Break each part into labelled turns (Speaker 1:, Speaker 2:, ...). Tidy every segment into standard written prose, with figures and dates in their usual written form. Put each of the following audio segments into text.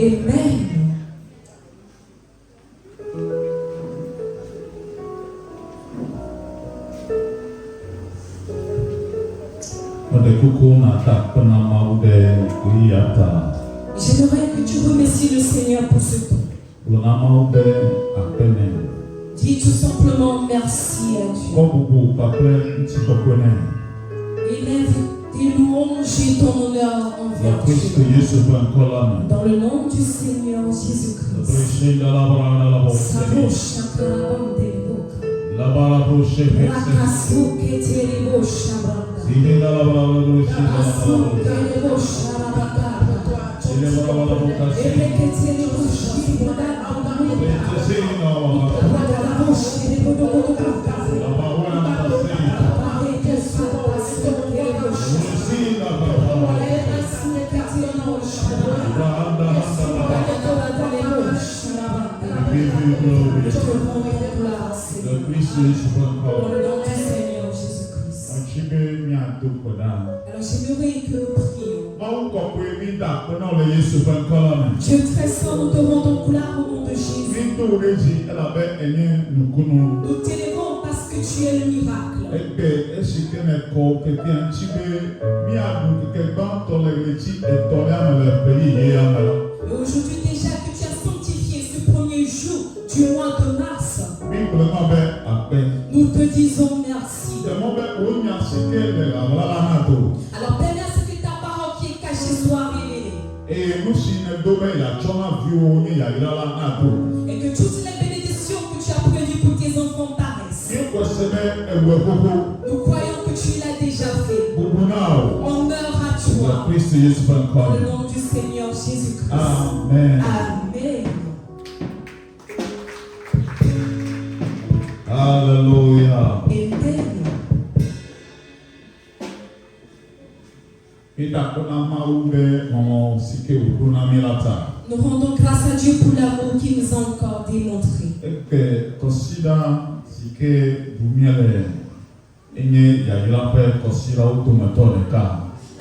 Speaker 1: Amen. J'aimerais que tu remercies le Seigneur pour ce temps. Dis tout simplement merci à Dieu. Élève tes louanges et ton honneur envers Dieu. Dans le nom du Seigneur Jésus-Christ. Alors j'aimerais que nous prions. Dieu très saint, nous te rendons gloire au nom de Jésus. Nous t'élèvons parce que tu es le miracle. Et aujourd'hui déjà que tu as sanctifié ce premier jour du mois de mars, nous te disons merci. Alors Père, ce que ta parole qui est cachée soit révélée. Et que toutes les bénédictions que tu as prévues pour tes enfants paraissent. Nous croyons que tu l'as déjà fait. Honneur à toi. Dans le nom du Seigneur Jésus-Christ.
Speaker 2: Amen.
Speaker 1: Amen.
Speaker 2: Alléluia.
Speaker 1: Amen. Nous rendons grâce à Dieu pour l'amour qu'il nous a encore démontré.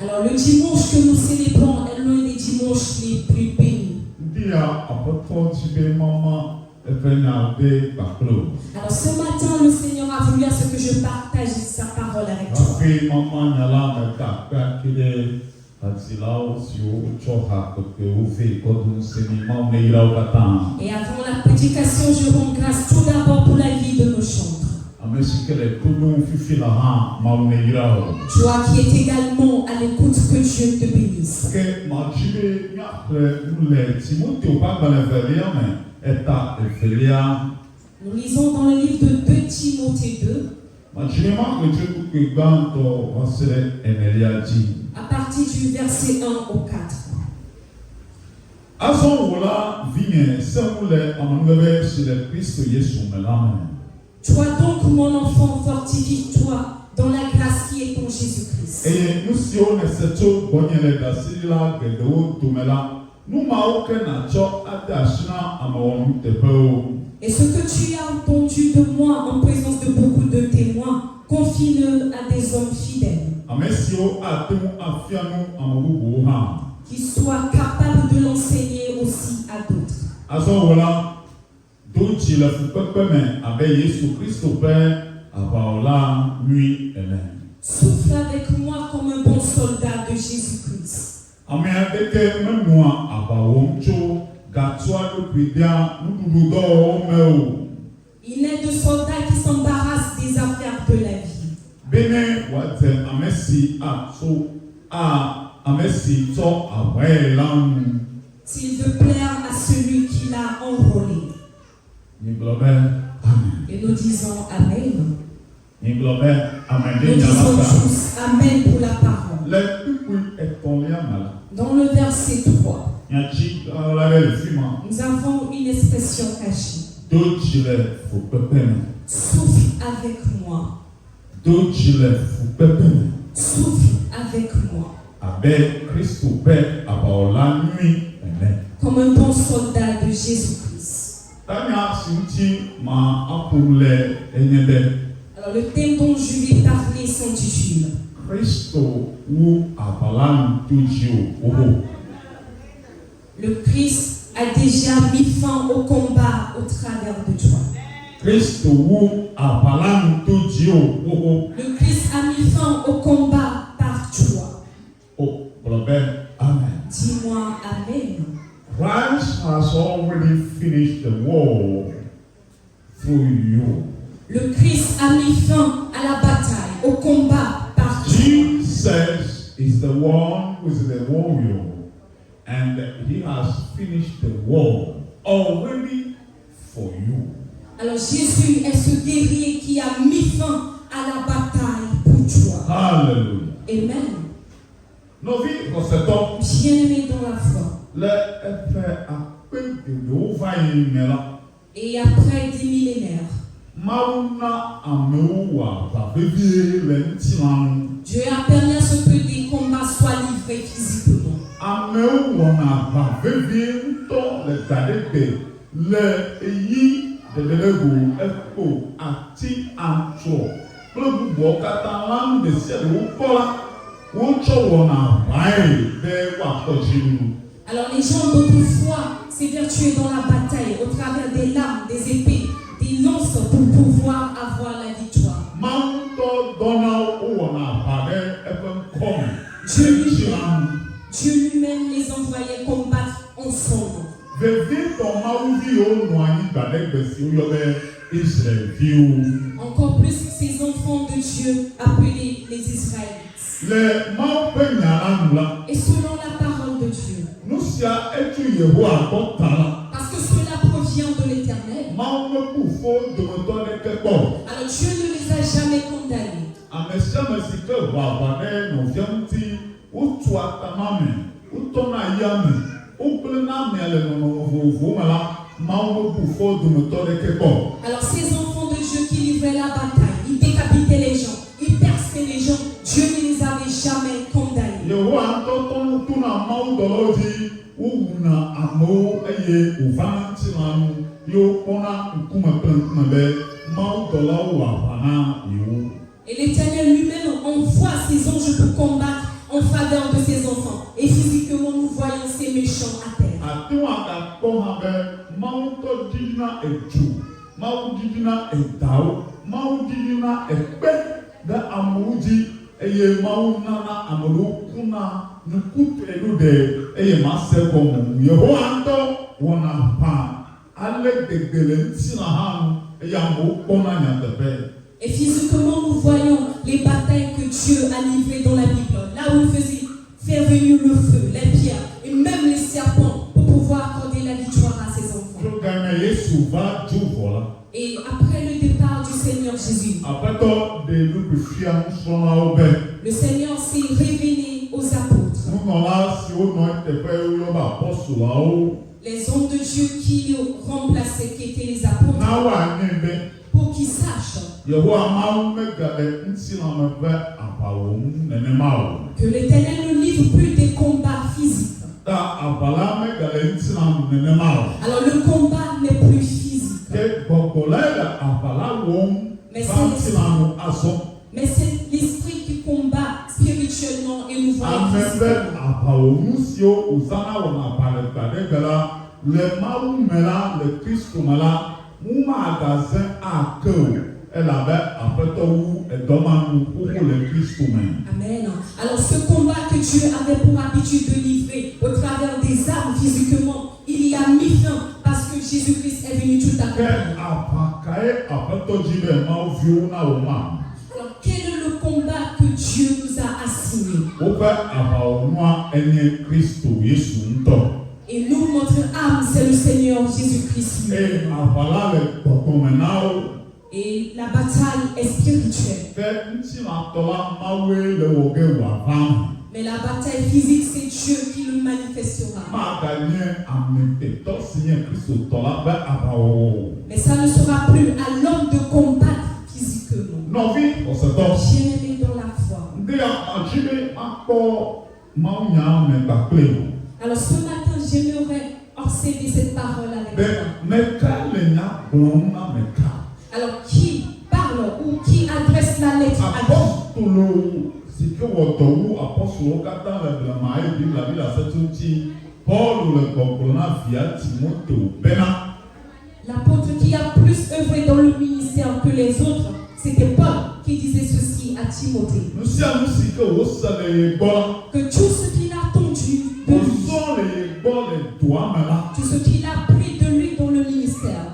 Speaker 1: Alors le dimanche que nous célébrons est l'un des dimanches les plus bénis. Alors ce matin, le Seigneur a voulu à ce que je partage sa parole avec toi. Et avant la prédication, je rends grâce tout d'abord pour la vie de nos chantres. Toi qui es également à l'écoute, que Dieu te bénisse. Nous lisons dans le livre de 2 Timothée 2, à partir du verset 1 au 4. Toi donc, mon enfant, fortifie-toi dans la grâce qui est en Jésus-Christ. Et ce que tu as entendu de moi en présence de beaucoup de témoins, confie-le à des hommes fidèles, qui soient capables de l'enseigner aussi à d'autres. Souffle avec moi comme un bon soldat de Jésus-Christ. Il est de soldats qui s'embarrassent des affaires de la vie. S'il veut plaire à celui qui l'a enrôlé. Et nous disons Amen. Nous disons tous Amen pour la parole. Dans le verset 3, nous avons une expression cachée. Souffle avec moi. Souffle avec moi. Comme un bon soldat de Jésus-Christ. Alors le thème dont je vais parler s'intitule Le Christ a déjà mis fin au combat au travers de toi. Le Christ a mis fin au combat par toi.
Speaker 2: Amen.
Speaker 1: Dis-moi Amen.
Speaker 2: Christ has already finished the war through you.
Speaker 1: Le Christ a mis fin à la bataille, au combat par toi.
Speaker 2: Jesus is the one who is the warrior, and he has finished the war already for you.
Speaker 1: Alors Jésus est ce guerrier qui a mis fin à la bataille pour toi.
Speaker 2: Hallelujah.
Speaker 1: Amen.
Speaker 2: Nos vies dans cet homme.
Speaker 1: Bien-aimé dans la foi. Et après des millénaires, Dieu a permis à ce que des combats soient livrés physiquement. Alors les gens d'autrefois s'évertuaient dans la bataille au travers des lames, des épées, des lances pour pouvoir avoir la victoire. Dieu lui-même les envoyait combattre en son nom. Encore plus ces enfants de Dieu appelés les Israélites. Et selon la parole de Dieu, parce que cela provient de l'Éternel, alors Dieu ne les a jamais condamnés. Alors ces enfants de Dieu qui livraient la bataille, ils décapitaient les gens, ils perçaient les gens, Dieu ne les avait jamais condamnés. Et l'Éternel lui-même envoie ses anges pour combattre en faveur de ses enfants. Et physiquement, nous voyons ces méchants à terre. Et physiquement, nous voyons les batailles que Dieu a livrées dans la Bible. Là où il faisait faire venir le feu, les pierres et même les serpents pour pouvoir accorder la victoire à ses enfants. Et après le départ du Seigneur Jésus, le Seigneur s'est révélé aux apôtres. Les hommes de Dieu qui remplaçaient, qui étaient les apôtres, pour qu'ils sachent que l'Éternel ne livre plus des combats physiques. Alors le combat n'est plus physique. Mais c'est l'esprit qui combat spirituellement et nous voyons Amen. Alors ce combat que Dieu avait pour habitude de livrer au travers des armes physiquement, il y a mis fin parce que Jésus-Christ est venu tout à fait. Alors quel est le combat que Dieu nous a assigné? Et nous, notre âme, c'est le Seigneur Jésus-Christ. Et la bataille est spirituelle. Mais la bataille physique, c'est Dieu qui le manifestera. Mais ça ne sera plus à l'homme de combattre physiquement. Bien-aimé dans la foi. Alors ce matin, j'aimerais observer cette parole avec toi. Alors qui parle ou qui adresse la lettre à qui?
Speaker 2: Paul le comprend via Timothée Bena.
Speaker 1: L'apôtre qui a plus œuvré dans le ministère que les autres, c'était Paul qui disait ceci à Timothée.
Speaker 2: Nous sommes ici que vous savez
Speaker 1: Que tout ce qu'il a entendu de lui, tout ce qu'il a pris de lui dans le ministère,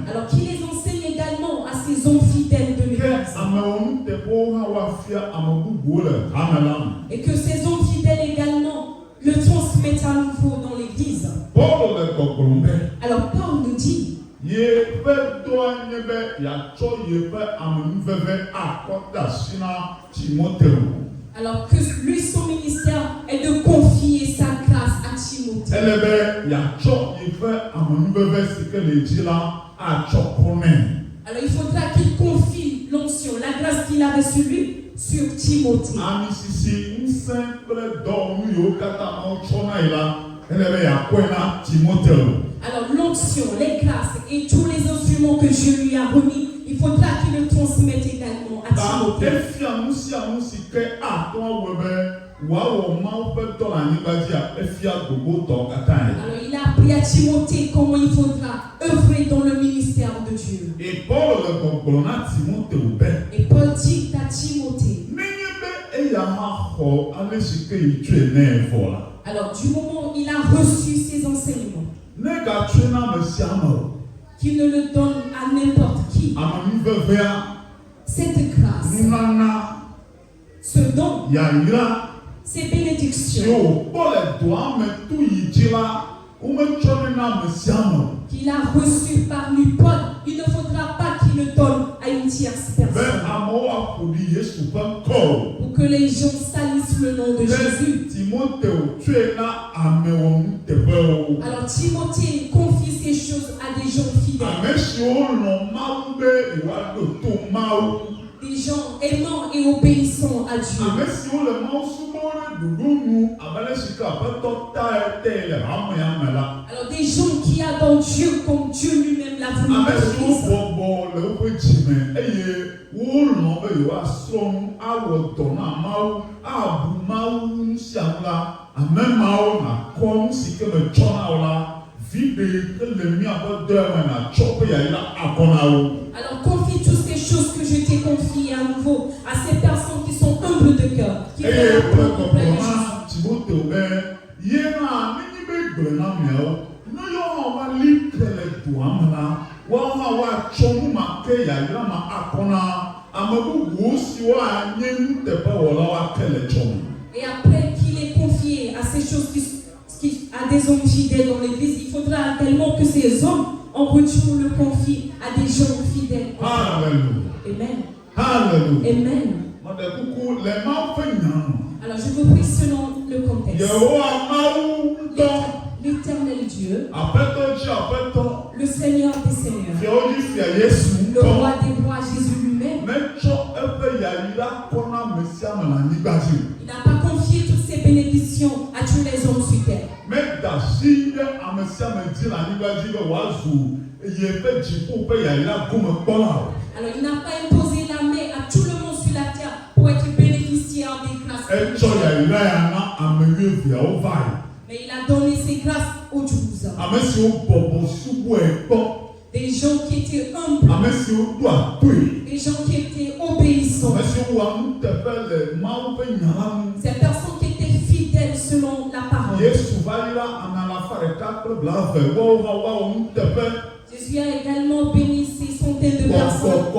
Speaker 1: alors qu'il les enseigne également à ses hommes fidèles de l'Église. Et que ces hommes fidèles également le transmettent à nouveau dans l'Église. Alors Paul nous dit alors que lui, son ministère est de confier sa grâce à Timothée. Alors il faudra qu'il confie l'onction, la grâce qu'il a reçue lui sur Timothée. Alors l'onction, les grâces et tous les instruments que Dieu lui a remis, il faudra qu'il le transmette également à Timothée. Alors il a appris à Timothée comment il faudra œuvrer dans le ministère de Dieu.
Speaker 2: Et Paul
Speaker 1: dit à Timothée, alors du moment où il a reçu ses enseignements, qu'il ne le donne à n'importe qui, cette grâce, ce don, ces bénédictions qu'il a reçues par lui, Paul, il ne faudra pas qu'il le donne à une tierce personne. Pour que les gens salissent le nom de Jésus. Alors Timothée confie ces choses à des gens fidèles. Des gens aimants et obéissants à Dieu. Alors des gens qui adorent Dieu comme Dieu lui-même l'a voulu. Alors confie toutes ces choses que je t'ai confiées à nouveau à ces personnes qui sont humbles de cœur, qui veulent apprendre auprès de Jésus. Et après qu'il ait confié à ces choses à des hommes fidèles dans l'église, il faudra également que ces hommes en retour le confient à des gens fidèles.
Speaker 2: Alléluia.
Speaker 1: Amen.
Speaker 2: Alléluia.
Speaker 1: Amen. Alors je vous prie selon le contexte. L'éternel Dieu, le Seigneur des Seigneurs, le roi des rois, Jésus lui-même, il n'a pas confié toutes ces bénédictions à tous les hommes sur terre. Alors il n'a pas imposé la main à tout le monde sur la terre pour être bénéficiaire des grâces. Mais il a donné ses grâces aux 12 des gens qui étaient humbles, des gens qui étaient obéissants, ces personnes qui étaient fidèles selon la parole. Jésus a également béni ces centaines de personnes.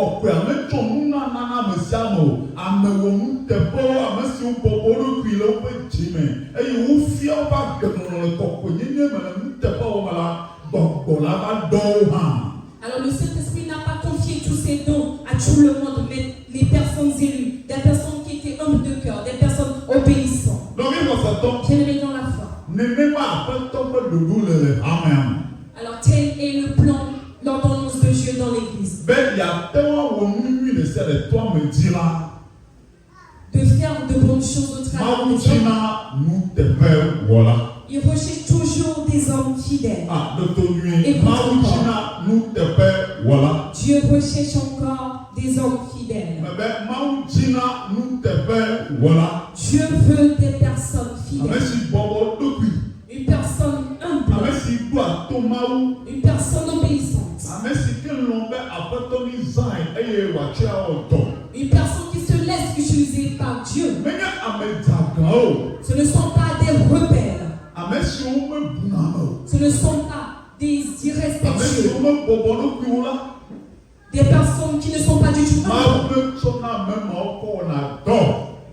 Speaker 1: Alors le Saint-Esprit n'a pas confié tous ces dons à tout le monde, mais les personnes élues, des personnes qui étaient humbles de cœur, des personnes obéissantes. J'aimerais dans la foi. Alors tel est le plan, l'ordonnance de Dieu dans l'église. De faire de bonnes choses au travers des hommes. Il recherche toujours des hommes fidèles. Dieu recherche encore des hommes fidèles. Dieu veut des personnes fidèle,
Speaker 2: Ame si bɔbɔ ɖokui.
Speaker 1: une personne humble,
Speaker 2: Ame si ɖo ato Mawu.
Speaker 1: une personne obéissante,
Speaker 2: Ame si ke lɔ̃ be aƒetɔ mi zãe eye wòatsɔe awɔ dɔ.
Speaker 1: une personne qui se laisse utiliser par Dieu.
Speaker 2: Menye ame dzagã o.
Speaker 1: Ce ne sont pas des rebelles,
Speaker 2: Ame siwo mebuna ame o.
Speaker 1: ce ne sont pas des
Speaker 2: Ame siwo
Speaker 1: irrespectueux,
Speaker 2: mebɔbɔ ɖokuiwo la.
Speaker 1: des personnes qui ne sont pas du tout humbles.
Speaker 2: Mawu ne tsɔna ame mawo kɔ wɔna dɔ.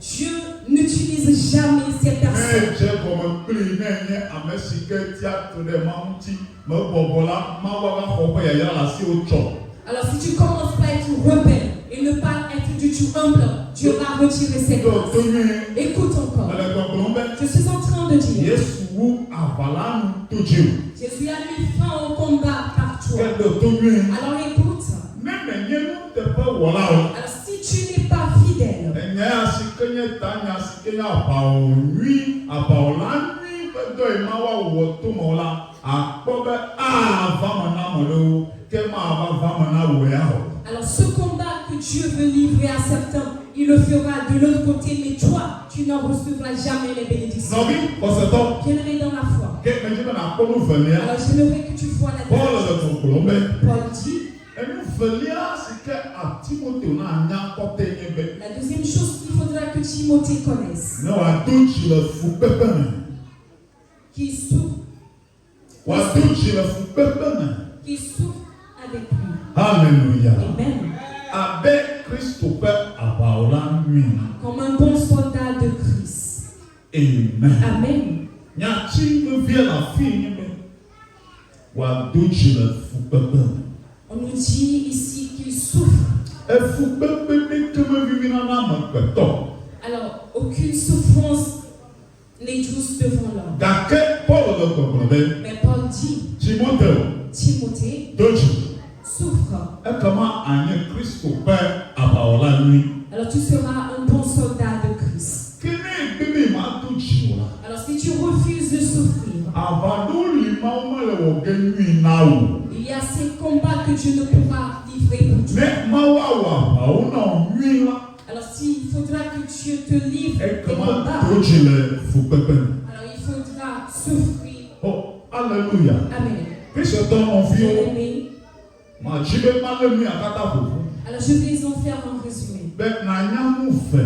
Speaker 1: Dieu n'utilise jamais ces personnes.
Speaker 2: Ne dze gɔme kpli ne nye ame si ke tia to ɖe Mawu ŋuti mebɔbɔ la, Mawu ava xɔ ƒe yayra le asiwo tsɔ.
Speaker 1: Alors si tu commences par être rebelle et ne pas être du tout humble, Dieu va retirer ses
Speaker 2: Do
Speaker 1: grâces.
Speaker 2: to nyuie.
Speaker 1: Écoute encore.
Speaker 2: Ele gbɔgblɔm be
Speaker 1: Je suis en train de dire,
Speaker 2: Yesu wu aʋala nu to dzi o.
Speaker 1: Jésus a mis fin au combat par toi.
Speaker 2: Ke do to nyuie.
Speaker 1: Alors écoute,
Speaker 2: Ne menye nuteƒewɔla o.
Speaker 1: alors si tu n'es pas fidèle,
Speaker 2: Enya si ke nye tanya si ke nye aʋawɔla nyui ƒe dɔ yi Mawu awɔ to me la, akpɔ be ava me na ame ɖewo ke mava va me na wò ya o.
Speaker 1: alors ce combat que Dieu veut livrer à certains, il le fera de l'autre côté, mais toi, tu n'en recevras jamais les bénédictions.
Speaker 2: Nɔvi xɔsetɔ.
Speaker 1: Bien-aimé dans la foi.
Speaker 2: Ke medzi be nakpɔ nu velia.
Speaker 1: Alors j'aimerais que tu vois la
Speaker 2: Paul
Speaker 1: différence.
Speaker 2: le gbɔgblɔm be
Speaker 1: Paul dit,
Speaker 2: enu velia si ke Timoteo na nya kɔte nye be
Speaker 1: la deuxième chose qu'il faudra que Timothée connaisse,
Speaker 2: ne wòado dzi le fukpekpe me.
Speaker 1: qui souffre
Speaker 2: Wòado dzi le fukpekpe me.
Speaker 1: avec lui.
Speaker 2: Alléluia.
Speaker 1: Amen.
Speaker 2: Abe Kristo ƒe aʋawɔla nyui.
Speaker 1: Comme un bon soldat de Christ.
Speaker 2: Amen.
Speaker 1: Amen.
Speaker 2: Nyatsi vevie le afi nye be wòado dzi le fukpekpe me.
Speaker 1: On nous dit ici qu'il souffre.
Speaker 2: Efukpekpe ɖeke mevivina na amegbetɔ.
Speaker 1: Alors, aucune souffrance n'est douce devant l'homme.
Speaker 2: Gake Paul le gbɔgblɔ be
Speaker 1: Mais Paul dit,
Speaker 2: Timoteo
Speaker 1: Timothée
Speaker 2: do dzi.
Speaker 1: souffre.
Speaker 2: Ekema anye Kristo ƒe aʋawɔla nyui.
Speaker 1: Alors tu seras un bon soldat de Christ.
Speaker 2: Ke ne gbe be mado dzi o la,
Speaker 1: Alors si tu refuses de souffrir,
Speaker 2: aʋa ɖewo li Mawu mele wɔ ge nyui na wo.
Speaker 1: il y a ces combats que Dieu ne pourra livrer pour toi.
Speaker 2: Ne Mawu awɔ aʋawo na wo nyui la,
Speaker 1: Alors s'il faudra que Dieu te livre des
Speaker 2: ekema
Speaker 1: combats,
Speaker 2: do dzi le fukpekpe me.
Speaker 1: alors il faudra souffrir.
Speaker 2: Oh, alléluia.
Speaker 1: Amen.
Speaker 2: Kristotɔ nɔviwo,
Speaker 1: Bien-aimés,
Speaker 2: madzi be malé nu akata ƒoƒu.
Speaker 1: alors je vais en faire un résumé.
Speaker 2: Be nanya nu ve.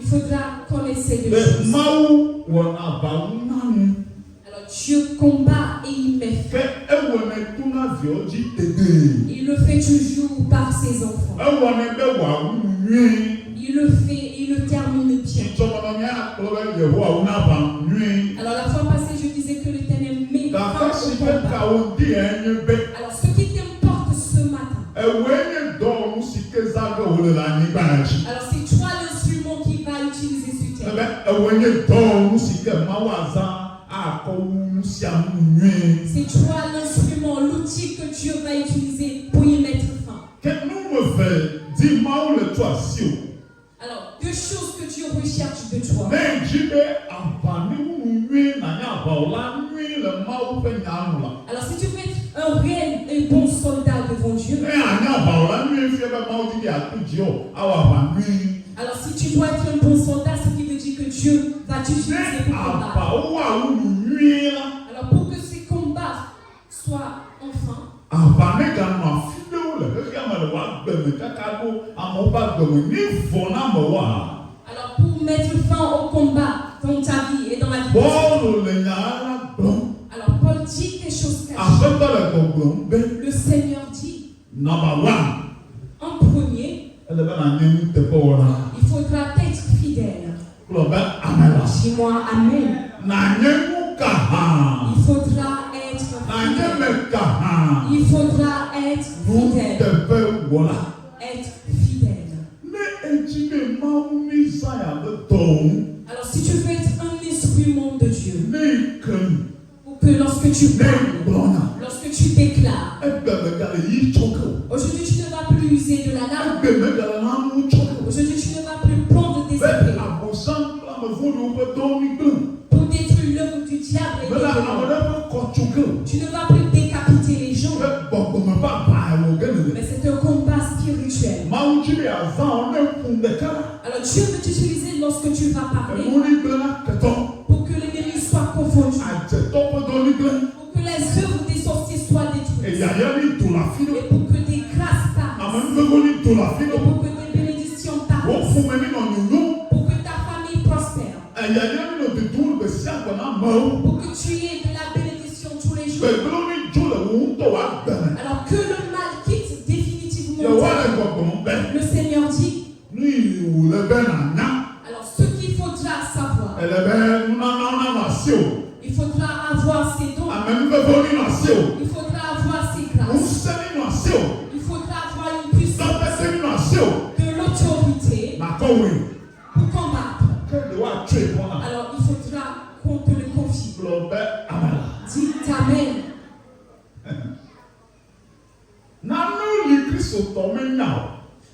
Speaker 1: Il faudra qu'on essaie de
Speaker 2: Be
Speaker 1: choses.
Speaker 2: Mawu wɔna aʋawu na nu.
Speaker 1: Alors Dieu combat et il met
Speaker 2: Ke
Speaker 1: fin.
Speaker 2: ewɔnɛ to na viawo dzi tete.
Speaker 1: Il le fait toujours par ses enfants.
Speaker 2: Ewɔnɛ be wòawu nu nyui.
Speaker 1: Il le fait, il le termine bien.
Speaker 2: Tsitsɔmɔnɔmia akplɔ be Yehowa wu na aʋa nyui.
Speaker 1: Alors la fois passée, je disais que l'Éternel met fin
Speaker 2: Gake si
Speaker 1: au
Speaker 2: ke
Speaker 1: combat.
Speaker 2: kawo di enye be
Speaker 1: Alors ce qui t'importe ce matin,
Speaker 2: ewoe nye dɔwɔnu si ke zage wòle le anyigba la dzi.
Speaker 1: alors c'est toi l'instrument qui va utiliser sur terre.
Speaker 2: Ebe ewoe nye dɔwɔnu si ke Mawu azã akɔ wu nu sia nu nyui.
Speaker 1: C'est toi l'instrument, l'outil que Dieu va utiliser pour y mettre fin.
Speaker 2: Ke nu me ve di Mawu le tso asi o.
Speaker 1: Alors, deux choses que Dieu recherche de toi.
Speaker 2: Ne dzi be aʋaniwunu nyui nanye aʋawɔla nyui le Mawu ƒe nya nu la.
Speaker 1: Alors, si tu veux être un réel et bon soldat devant Dieu,
Speaker 2: Ne anye aʋawɔla nyui fie be Mawu di be atu dzi o, awɔ aʋa nyui.
Speaker 1: alors si tu dois être un bon soldat, ce qui veut dire que Dieu va t'utiliser
Speaker 2: Ne
Speaker 1: pour combattre.
Speaker 2: aʋawo awunu nyui la.
Speaker 1: Alors, pour que ces combats soient enfin,
Speaker 2: Aʋa ne ganɔ afi ɖewo le xexea me le woagbe me kaka ɖo amewo ƒe agbe me ni vɔ na amewoa.
Speaker 1: alors pour mettre fin au combat dans ta vie et dans la vie,
Speaker 2: Paul le nya la gblɔm.
Speaker 1: alors Paul dit des choses cachées.
Speaker 2: Aƒetɔ le gbɔgblɔm be
Speaker 1: Le Seigneur dit,
Speaker 2: number one,
Speaker 1: en premier,
Speaker 2: ele be nanye nuteƒewɔla.
Speaker 1: il faudra être fidèle.
Speaker 2: Gblɔ be ame la.
Speaker 1: Dis-moi Amen.
Speaker 2: Nanye nu ka hã.
Speaker 1: Il faudra être
Speaker 2: Nanye
Speaker 1: fidèle.
Speaker 2: me ka hã.
Speaker 1: Il faudra être fidèle.
Speaker 2: Nuteƒewɔla.
Speaker 1: Être fidèle.
Speaker 2: Ne edzi be Mawu mi zã abe dɔwɔnu.
Speaker 1: Alors si tu veux être un instrument de Dieu,
Speaker 2: Ne yi ke nu.
Speaker 1: pour que lorsque tu
Speaker 2: Ne
Speaker 1: parles,
Speaker 2: gblɔna.
Speaker 1: lorsque tu déclares,
Speaker 2: Egbe megale yi tsɔke o.
Speaker 1: aujourd'hui tu ne vas plus user de la langue,
Speaker 2: Egbe megale lãnu tsɔke o.
Speaker 1: aujourd'hui tu ne vas plus prendre des
Speaker 2: Be
Speaker 1: épées
Speaker 2: abosam kple ame vɔ̃ɖiwo ƒe dɔwɔnu gblẽ.
Speaker 1: pour détruire l'œuvre du diable et
Speaker 2: Be
Speaker 1: des
Speaker 2: la ame
Speaker 1: démons.
Speaker 2: ɖe ƒe kɔ tsoke o.
Speaker 1: Tu ne vas plus décapiter les gens,
Speaker 2: Be gbɔgbɔme ƒe aʋa wò ge nene.
Speaker 1: mais c'est un combat spirituel.
Speaker 2: Mawu dzi be azã wo ne ƒu ɖeka la.
Speaker 1: Alors Dieu veut t'utiliser lorsque tu vas parler.
Speaker 2: Enu ni gblẽ la ketɔ.
Speaker 1: confondues,
Speaker 2: àjẹtọ́ gbọ́dọ̀ nígbẹ́.
Speaker 1: pour que les œuvres des sorciers soient détruites,
Speaker 2: Ẹ̀yà ní ìdòlà fínú.
Speaker 1: et pour que des grâces
Speaker 2: Àmọ́
Speaker 1: passent,
Speaker 2: nígbẹ́ kó ní ìdòlà fínú.
Speaker 1: et pour que des bénédictions
Speaker 2: Wọ́n
Speaker 1: passent,
Speaker 2: fún mi nínú ọ̀nyọ̀nyọ́.
Speaker 1: pour que ta famille prospère,
Speaker 2: Ẹ̀yà nínú òdìdún gbèsè àgbọ̀nà mọ́ o.
Speaker 1: pour que tu aies de la bénédiction tous les jours.
Speaker 2: Pẹ̀lú ní ìjọ lẹ̀ wọ́n tọ̀ wá bẹ̀rẹ̀.
Speaker 1: Alors que le mal quitte définitivement
Speaker 2: Yẹ̀wò
Speaker 1: ta
Speaker 2: rẹ̀
Speaker 1: vie.
Speaker 2: gbọ̀gbọ̀n bẹ́ẹ̀.
Speaker 1: Le Seigneur dit,
Speaker 2: Ní ìwò lẹ́bẹ̀ nàná.
Speaker 1: alors ce qu'il faudra savoir,
Speaker 2: Ẹ̀lẹ́bẹ̀ nánà mà sí o.
Speaker 1: il faudra avoir ses dons,
Speaker 2: Àmẹ́nufẹ́fẹ́ nínú àsí o.
Speaker 1: il faudra avoir ses
Speaker 2: Ń
Speaker 1: grâces,
Speaker 2: sẹ́ nínú àsí o.
Speaker 1: il faudra avoir une puissance,
Speaker 2: Sọ́pẹ́sẹ́ nínú àsí o.
Speaker 1: de l'autorité
Speaker 2: Nàkọ́wé.
Speaker 1: pour combattre.
Speaker 2: Kéde wá tó ìbọn náà.
Speaker 1: Alors il faudra qu'on te le confie.
Speaker 2: Lọ bẹ́ àmàlà.
Speaker 1: Dis Amen.
Speaker 2: Nánú lì Kristo tọ̀ mí nyà o.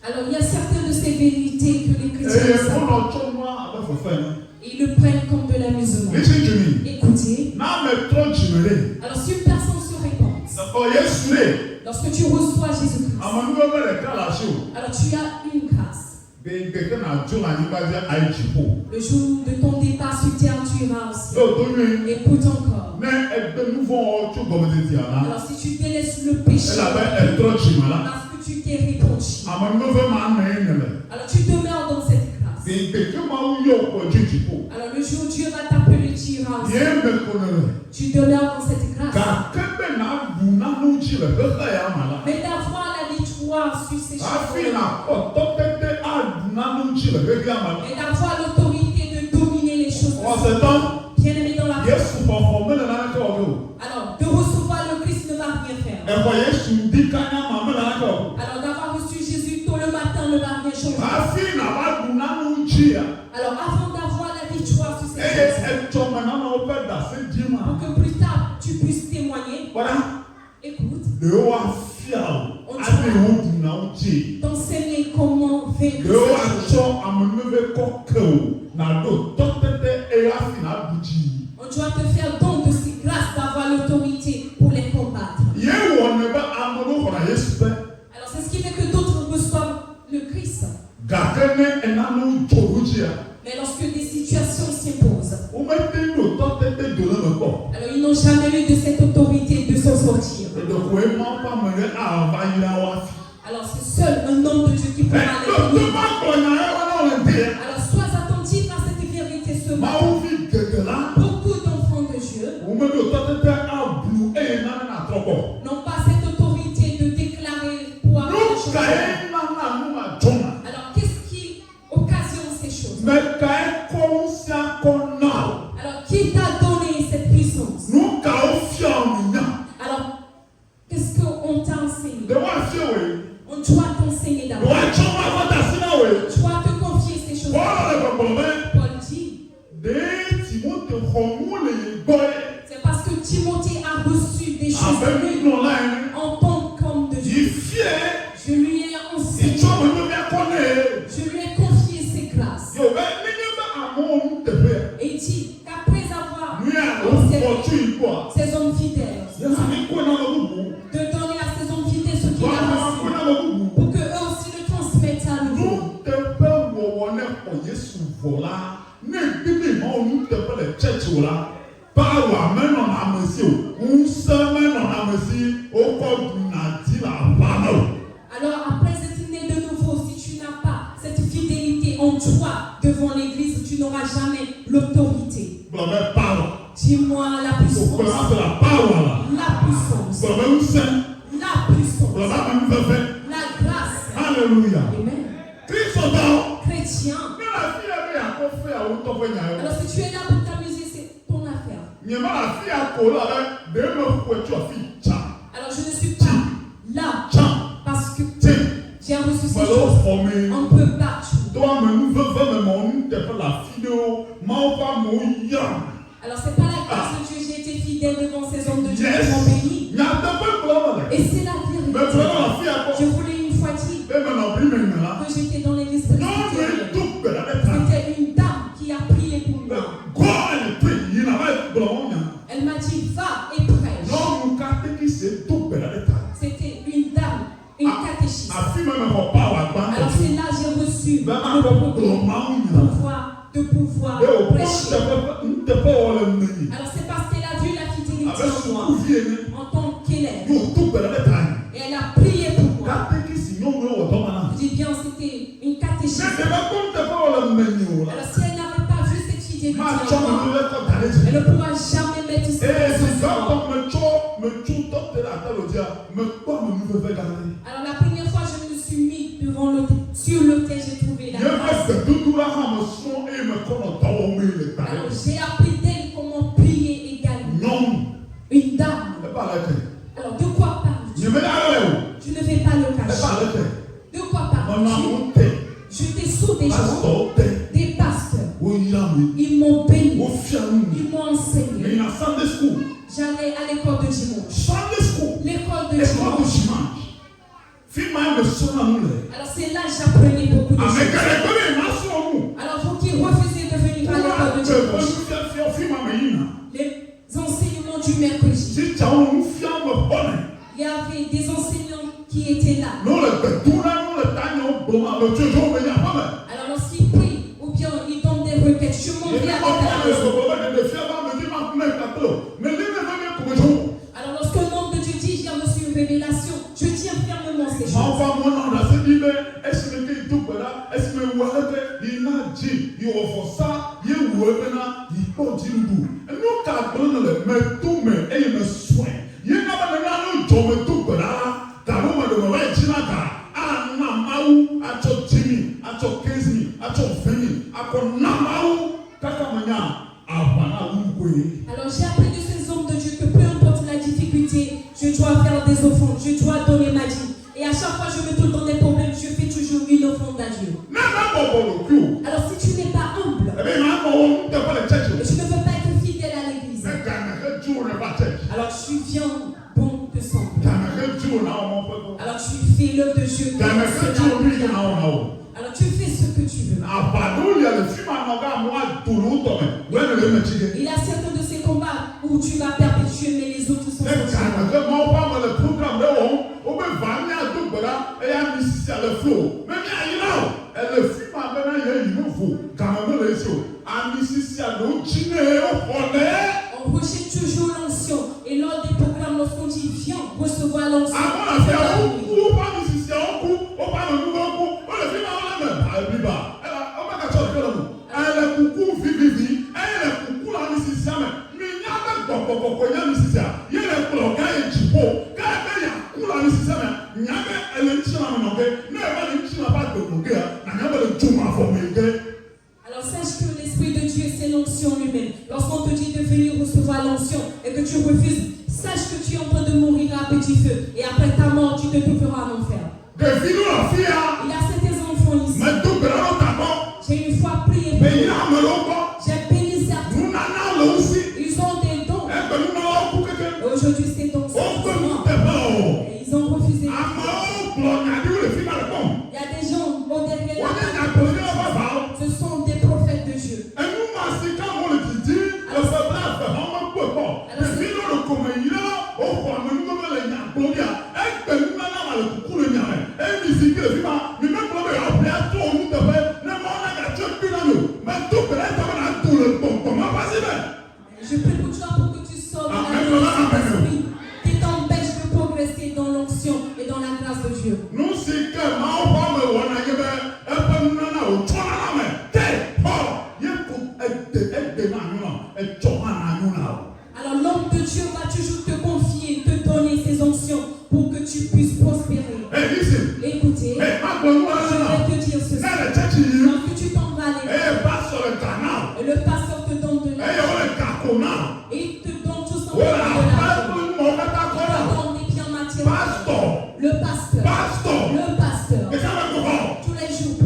Speaker 1: Alors il y a certaines de ces vérités que les chrétiens
Speaker 2: Èyí
Speaker 1: savent.
Speaker 2: fún ọjọ́ mọ́ abẹ́fẹ́fẹ́ ni.
Speaker 1: Ils le prennent comme de l'amusement.
Speaker 2: Listen to me.
Speaker 1: Écoutez,
Speaker 2: Náà mẹ́ tọ́ jìmìrì.
Speaker 1: alors si une personne se répand,
Speaker 2: Ọ̀yẹ́ sùlẹ̀.
Speaker 1: lorsque tu reçois Jésus-Christ,
Speaker 2: Àmọ́nufẹ́ bẹ̀rẹ̀ ká làásì o.
Speaker 1: alors tu as une grâce.
Speaker 2: Gbẹ̀gbẹ̀ náà jó náà nípa jẹ́ àìjìbò.
Speaker 1: Le jour de ton départ sur terre, tu iras au ciel.
Speaker 2: Lóòótọ́ yẹn.
Speaker 1: Écoute encore.
Speaker 2: Ní ẹgbẹ́ núfọ̀ ọjọ́ gọ̀mọ̀tẹ̀ tì àná.
Speaker 1: Alors si tu délaisses le péché,
Speaker 2: Ẹ làbẹ́ ẹ̀tọ́ jìmọ̀ la.
Speaker 1: parce que tu t'es répandu,
Speaker 2: Àmọ́nufẹ́ máa nà ẹ́ nìlẹ̀.
Speaker 1: alors tu demeures dans cette grâce.
Speaker 2: Gbẹ̀gbẹ̀ máa ń yọ ọ̀pọ̀ ojú ìjìbò.
Speaker 1: Alors le jour où Dieu va t'appeler, tu iras au ciel.
Speaker 2: Yẹ́n bẹ̀ kọ́ nìlẹ̀.
Speaker 1: Tu demeures dans cette grâce.
Speaker 2: Gàkẹ́bẹ̀ náà bù nánú jì rẹ̀ fẹ́fẹ́ yà má la.
Speaker 1: Mais d'avoir la victoire sur ces
Speaker 2: Àfi
Speaker 1: choses,
Speaker 2: nà ọ̀tọ́ tẹ́tẹ́ á bù nánú jì rẹ̀ fẹ́fẹ́ yà má la.
Speaker 1: et d'avoir l'autorité de dominer les choses.
Speaker 2: Ọ̀sẹ̀ tán,
Speaker 1: Bien-aimé dans la vie.
Speaker 2: Yéṣu fọ̀fọ̀ mẹ́lẹ̀ náà kẹ́ ọ̀dọ́.
Speaker 1: Alors de recevoir le Christ ne va rien faire.
Speaker 2: Ẹ̀fọ̀ Yéṣu dí kányá mà mẹ́lẹ̀ náà kẹ́ ọ̀dọ́.
Speaker 1: Alors d'avoir reçu Jésus tôt le matin ne va rien changer.
Speaker 2: Àfi nà wá bù nánú jì yà.
Speaker 1: Alors avant d'avoir la victoire sur ces
Speaker 2: Eye
Speaker 1: choses,
Speaker 2: ẹ̀tọ́ mẹ́ náà ó fẹ́ dà sí dì mà.
Speaker 1: pour que plus tard tu puisses témoigner,
Speaker 2: Wọ́dà
Speaker 1: écoute,
Speaker 2: lè wá fíà o. Á lè wọ́n bù náà jì.
Speaker 1: t'enseigner comment vaincre
Speaker 2: Lè wá
Speaker 1: ces choses.
Speaker 2: tsọ́ àmọ́nufẹ́ kọ́ kẹ́ o. Nà ló tọ́ tẹ́tẹ́ eye àfi nà bù jì.
Speaker 1: On doit te faire don de ces grâces d'avoir l'autorité pour les combattre.
Speaker 2: Yé wọ̀ ní bẹ́ amúlò kọ̀nà Yéṣu bẹ́.
Speaker 1: Alors c'est ce qui fait que d'autres reçoivent le Christ.
Speaker 2: Gàkẹ́ ní ẹ̀nánú jòrò jì yà.
Speaker 1: Mais lorsque des situations s'imposent,
Speaker 2: Wọ́n bẹ́ dé ní òtọ́ tẹ́tẹ́ dòlè mẹ́ bọ̀.
Speaker 1: alors ils n'ont jamais eu de cette autorité de s'en sortir.
Speaker 2: Ẹ̀dọ̀kọ̀ ẹ̀ máa ń bá mẹ́rẹ́ àbá yíra wá fi.
Speaker 1: Alors c'est seul un homme de Dieu qui pourra les
Speaker 2: Ló
Speaker 1: délivrer.
Speaker 2: máa gbọ̀nyà ẹ̀ wọ́n náà lè dé.
Speaker 1: Alors sois attentif à cette vérité ce
Speaker 2: Máa
Speaker 1: matin.
Speaker 2: ń fi gẹ̀gẹ̀ lá.
Speaker 1: Beaucoup d'enfants de Dieu
Speaker 2: Wọ́n bẹ́ dé òtọ́ tẹ́tẹ́ àbùrù ẹ̀yẹ náà nà tọ́kọ̀.
Speaker 1: n'ont pas cette autorité de déclarer pour avoir des choses.
Speaker 2: Ló kà ẹ́ náà nù mà jọ̀nà.
Speaker 1: Alors qu'est-ce qui occasionne ces choses?
Speaker 2: Mẹ kà ẹ́ kọ́ ń sí akọ́ náà.
Speaker 1: Alors qui t'a donné cette puissance?
Speaker 2: Nù kà ó fi àwọn èèyàn.
Speaker 1: Alors qu'est-ce qu'on t'a enseigné?
Speaker 2: Lè wá fi òwe.
Speaker 1: On doit t'enseigner
Speaker 2: Lè wá
Speaker 1: d'abord.
Speaker 2: tsọ́ wá fọ́tà sí náà wẹ̀.
Speaker 1: On doit te confier ces choses.
Speaker 2: Bọ́ọ̀lù lè gbọ̀gbọ̀ mẹ́.
Speaker 1: Paul dit,
Speaker 2: Dèé Tìmọ́tì xɔ̀mú lè gbọ́ ẹ́.
Speaker 1: c'est parce que Timothée a reçu des choses de
Speaker 2: Àbẹ̀
Speaker 1: lui
Speaker 2: nínú ọ̀la ẹ̀.
Speaker 1: en tant qu'homme de
Speaker 2: Yìí
Speaker 1: Dieu.
Speaker 2: fi ẹ́.
Speaker 1: Je lui ai enseigné,
Speaker 2: Ìjọ mi ló bí akọ́ náà ẹ̀.
Speaker 1: je lui ai confié ses grâces.
Speaker 2: Yóò bẹ́ nígbà bá àwọn ohun tẹ̀fẹ́.
Speaker 1: Et il dit qu'après avoir
Speaker 2: Ní àwọn
Speaker 1: enseigné
Speaker 2: ọ̀tún ìbò à.
Speaker 1: ses hommes fidèles,
Speaker 2: Yẹ́sà ní kó náà lọ bùbù.
Speaker 1: de donner à ses hommes fidèles ce qu'il
Speaker 2: Wọ́n á
Speaker 1: a
Speaker 2: máa kó
Speaker 1: reçu,
Speaker 2: náà lọ bùbù.
Speaker 1: pour que eux aussi le transmettent à
Speaker 2: Nú
Speaker 1: nouveau.
Speaker 2: tẹ̀fẹ́ wọ̀wọ̀ náà pọ̀ Yéṣu bọ̀ la. Ní bíbí ìmọ̀ onú tẹ̀fẹ́ lẹ̀ chẹ́ẹ̀chì wò la. Báwo àmẹ́nà náà mẹ̀ sí o? Ń sẹ́ mẹ́nà náà mẹ̀ sí ó kọ́ dùn àti là bá náà.
Speaker 1: Alors après être né de nouveau, si tu n'as pas cette fidélité en toi devant l'église, tu n'auras jamais l'autorité.
Speaker 2: Bọ̀dọ̀ bẹ́ pàwọ̀.
Speaker 1: Dis-moi la
Speaker 2: Òkè
Speaker 1: puissance.
Speaker 2: láti là pàwọ̀ la.
Speaker 1: La puissance.
Speaker 2: Bọ̀dọ̀ bẹ́ ń sẹ́.
Speaker 1: La puissance.
Speaker 2: Bọ̀dọ̀ bá mi ń fẹ́fẹ́.
Speaker 1: La grâce.
Speaker 2: Hallelujah.
Speaker 1: Amen.
Speaker 2: Kristo dá o.
Speaker 1: Chrétien.
Speaker 2: Ní àfi ẹ̀ bẹ́ẹ̀ àkọ́fẹ́ àwọn tọ́fẹ́ yàn ẹ́.
Speaker 1: Alors si tu es là pour t'amuser, c'est ton affaire.
Speaker 2: Nyɛma afi akɔ la bɛ bɛrima kɔ etu afi kya
Speaker 1: Alors je ne suis pas là
Speaker 2: kya
Speaker 1: parce que
Speaker 2: te
Speaker 1: j'ai reçu ces
Speaker 2: wɛlɛ
Speaker 1: choses
Speaker 2: ɔfɔmi
Speaker 1: un peu partout.
Speaker 2: dɔw ame nu vɛvɛ mɛ mɛ ɔnu tɛfɛ la fi de o mawo fa mɛ o ya
Speaker 1: Alors c'est pas la grâce de Dieu, j'ai été fidèle devant ces hommes de Dieu
Speaker 2: Yes.
Speaker 1: qui m'ont béni.
Speaker 2: nyatɛfɛ kplɔ mɛ lɛ
Speaker 1: Et c'est la
Speaker 2: mɛ
Speaker 1: vérité.
Speaker 2: kplɔ la fi akɔ
Speaker 1: Je voulais une fois dire
Speaker 2: bɛ mɛ na ɔbili mɛ nyɛ la
Speaker 1: que j'étais dans l'église
Speaker 2: nyɔnu
Speaker 1: presbytérienne.
Speaker 2: etu gbɛdɛ bɛ ta
Speaker 1: C'était une dame qui a prié pour
Speaker 2: bɛ
Speaker 1: moi.
Speaker 2: gɔ ɛlɛ pe yi na bɛ kplɔ wɔn nya
Speaker 1: Elle m'a dit va et prêche.
Speaker 2: nyɔnu kateki se tu gbɛdɛ bɛ ta
Speaker 1: C'était une dame, une catéchiste.
Speaker 2: afi mɛ mɛ xɔ pawa gba
Speaker 1: Alors
Speaker 2: ɛtu
Speaker 1: c'est là que j'ai reçu
Speaker 2: bɛ ma
Speaker 1: le
Speaker 2: kɔ kplɔ
Speaker 1: pouvoir
Speaker 2: mawu nya
Speaker 1: de pouvoir
Speaker 2: bɛ o kɔ
Speaker 1: prêcher.
Speaker 2: tɛfɛ wɔ le mɛ yi.
Speaker 1: Alors c'est parce pourras jamais mettre
Speaker 2: Et
Speaker 1: cette
Speaker 2: si
Speaker 1: personne
Speaker 2: ça,
Speaker 1: sur moi.
Speaker 2: comme me tue, top de la table, dire, me quoi me veut garder.
Speaker 1: Alors la première fois, je me suis mis devant l'autel, sur l'autel, j'ai trouvé la
Speaker 2: Je
Speaker 1: grâce.
Speaker 2: fais tout là, me son et me connaît les
Speaker 1: Alors
Speaker 2: barils.
Speaker 1: j'ai appris d'elle comment prier également.
Speaker 2: Non,
Speaker 1: Une dame.
Speaker 2: c'est pas la tête.
Speaker 1: Alors de quoi parles-tu?
Speaker 2: Je vais aller
Speaker 1: Je ne vais pas le
Speaker 2: où? C'est
Speaker 1: cacher.
Speaker 2: pas la tête.
Speaker 1: De quoi
Speaker 2: Maman,
Speaker 1: parles-tu?
Speaker 2: on t'aime.
Speaker 1: J'étais sous des gens,
Speaker 2: Pasteur, t'aime.
Speaker 1: des pasteurs.
Speaker 2: Oui, il a mis.
Speaker 1: Ils m'ont béni.
Speaker 2: Au fianou.
Speaker 1: Ils m'ont
Speaker 2: Mais
Speaker 1: enseigné.
Speaker 2: il a Sunday school.
Speaker 1: J'allais à l'école de dimanche.
Speaker 2: Sunday school.
Speaker 1: L'école de
Speaker 2: École de
Speaker 1: dimanche.
Speaker 2: dimanche. Fille-moi, me sonne à nous.
Speaker 1: Alors c'est là que j'apprenais beaucoup de
Speaker 2: Ah, mais
Speaker 1: choses.
Speaker 2: qu'elle est connue, il m'a sonné à nous.
Speaker 1: Alors vous qui refusez de venir à l'école de dimanche, les enseignements du mercredi,
Speaker 2: Si tu as un fiam, bonne.
Speaker 1: il y avait des enseignants qui étaient là.
Speaker 2: Nous le pétouna, nous le tagnons, le toujours venir pas mal.
Speaker 1: Alors lorsqu'ils prient ou bien ils donnent des requêtes, je m'en
Speaker 2: Il
Speaker 1: vais
Speaker 2: n'y a
Speaker 1: avec
Speaker 2: pas
Speaker 1: la maison.
Speaker 2: de fiam, me dit, ma mère, mais les mêmes comme jour.
Speaker 1: Alors lorsque l'homme de Dieu dit j'ai reçu une révélation, je tiens fermement ces choses.
Speaker 2: Enfin, moi, on a se dit, mais est-ce que tu tout là? Est-ce que vous avez il a dit, il offre ça, il est où il peut dire tout. Nous, quand on le met tout, mais il me soigne. Il y a un homme qui tout là, car on me demande, ah, Namaou, à Tchotimi, à Tchokezi, à Tchofeni, à Konamaou, Kakamania, à Banaoukoué.
Speaker 1: Alors j'ai appris de ces hommes de Dieu que peu importe la difficulté, je dois faire des offrandes, je dois donner ma dîme. Et à chaque fois que je me trouve dans des problèmes, je fais toujours une offrande à Dieu. Alors si tu n'es pas humble, et tu ne veux pas être fidèle à l'église, alors tu viens bon te sembler. Alors tu fais l'œuvre de Dieu. Alors tu fais ce que tu veux. Il y a certains de ces combats où tu vas perpétuer, mais les autres sont on rejette toujours l'ancien. Et lors des programmes, lorsqu'on dit viens recevoir l'ancien, alors sache que l'Esprit de Dieu, c'est l'onction lui-même. Lorsqu'on te dit de venir recevoir l'onction et que tu refuses, sache que tu es en train de mourir à petit feu. Et après ta mort, tu te trouveras en enfer. Il y a certains enfants ici. J'ai une fois prié pour eux. J'ai béni certains. Ils ont des dons. Et aujourd'hui, ces dons sont et ils ont refusé. Il y a des gens au derrière la ce sont des prophètes de Dieu. Je prie pour toi pour que tu sortes de la maison de Saint-Esprit qui t'empêche de progresser dans l'onction et dans la grâce de Dieu. Alors l'homme de Dieu va toujours te confier, te donner ses onctions pour que tu puisses prospérer. Écoutez, je vais te dire ceci. Lorsque tu t'en vas aller, et le pasteur te donne de l'argent, et il te donne tout simplement de l'argent. Il te donne des biens matériels. Le pasteur, tous les jours,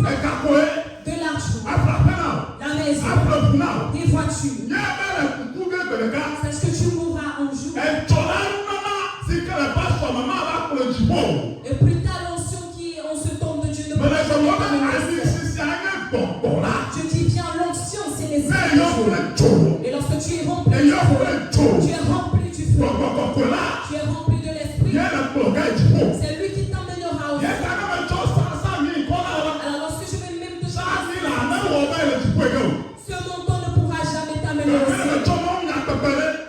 Speaker 1: de l'argent, la maison, des voitures. Sache que tu mourras un jour. Et plus tard, l'onction qui est en ce temps de Dieu ne pourra jamais t'amener. Je dis bien, l'onction, c'est l'esprit de Dieu. Et lorsque tu es rempli du feu, tu es rempli du feu, tu es rempli de l'esprit, c'est lui qui t'emmènera au feu. Alors lorsque je vais même te choisir, ce montant ne pourra jamais t'amener au ciel.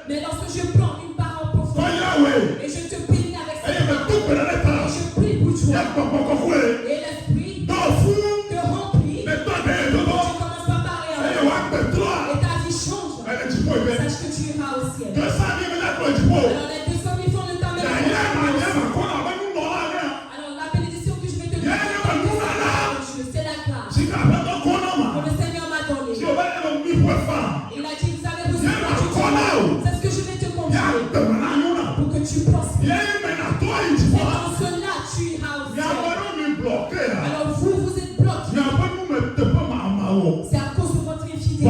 Speaker 1: Mais lorsque je prends une parole profonde et je te bénis avec cette parole, et je prie pour toi, et l'esprit te remplit, tu commences à parler à toi, et ta vie change. Sache que tu iras C'est dans cela tu as aussi. Alors vous êtes bloqués. C'est à cause de votre infidélité,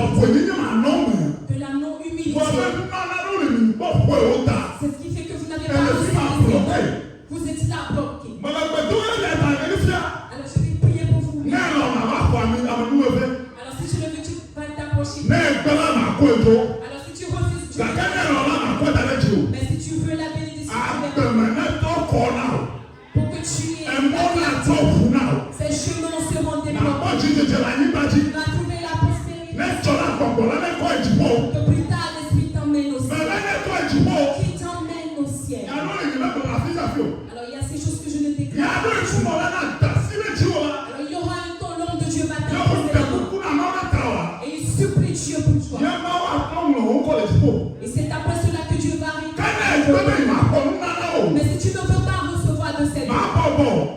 Speaker 1: de la non-humilité. C'est ce qui fait que vous n'avez pas reçu les éléments. Vous êtes là bloqués. Alors je vais prier pour vous. Alors si tu le veux, tu vas t'approcher. Alors si tu refuses, tu mais si tu veux la bénédiction, pour que tu aies ces chemins seront débloqués. Tu vas trouver la prospérité. Que plus tard l'esprit t'emmène au ciel. Qui t'emmène au ciel. Alors il y a ces choses que je ne déclare pas. Alors il y aura un temps l'homme de Dieu va t'apposer la main. Et il supplie Dieu pour toi. Et c'est après cela que Dieu va arriver. Mais si tu ne veux pas recevoir de cette vie,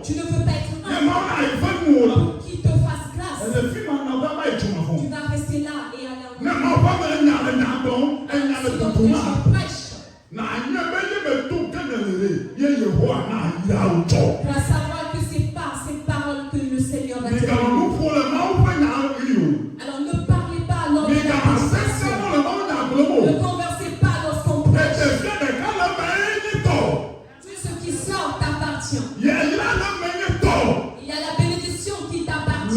Speaker 1: tu ne veux pas être un qui te fasse grâce, tu vas rester là et aller en prêche. Tu vas savoir que c'est pas ces paroles que le Seigneur va te dire. Alors ne parlez pas lors de la conversation. Ne conversez pas lorsqu'on prêche. Tout ce qui sort t'appartient. Il y a la bénédiction qui t'appartient.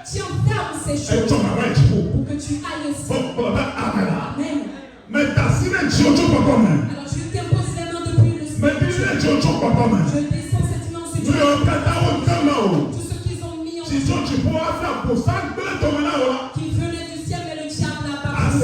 Speaker 1: Tiens ferme ces choses pour que tu ailles au ciel. Amen. Alors je t'impose les mains depuis le ciel. Je descends cette main sur toi. Tous ceux qui ont mis en qui venaient du ciel, mais le diable n'a pas pu.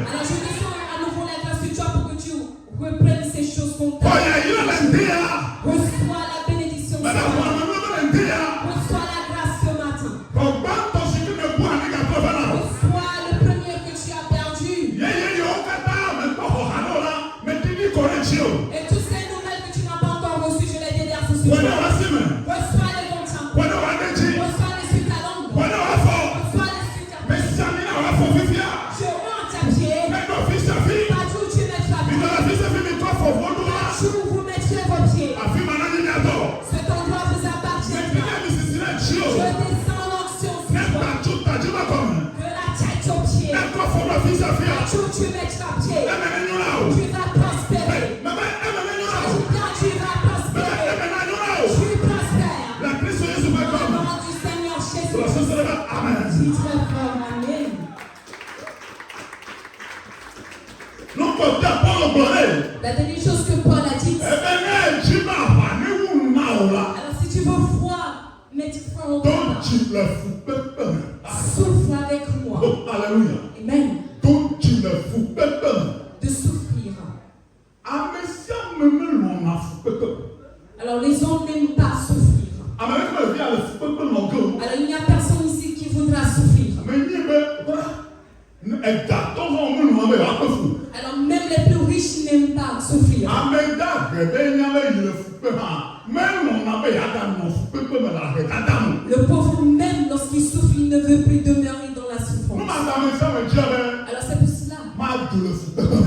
Speaker 1: Alors je descends à nouveau la grâce sur toi pour que tu reprennes ces choses qu'on t'a. Reçois la bénédiction ce matin. Reçois la grâce ce matin. Reçois le premier que tu as perdu. Et toutes ces nouvelles que tu n'as pas encore reçues, je les déverse sur toi. Reçois les bons temps. Reçois les suites à l'ombre. Reçois les suites à pied. Je monte à pied. Partout où tu mettras pied. Partout où vous mettrez vos pieds. Cet endroit vous appartient. Je descends l'onction sur toi. De la tête aux pieds. Partout où tu mettras pied. Tu vas prospérer. Tu vas prospérer. Tu prospères. Au nom du Seigneur Jésus. Dis très fort, amen. La dernière chose que Paul a dit. Alors si tu veux voir, mettre fin au combat. Souffle avec moi.
Speaker 2: Alléluia.
Speaker 1: Amen. De souffrir. Alors les hommes n'aiment pas souffrir. Alors il n'y a personne ici qui voudra souffrir. Alors même les plus riches n'aiment pas souffrir. Le pauvre même lorsqu'il souffre, il ne veut plus demeurer dans la souffrance. Alors c'est pour cela.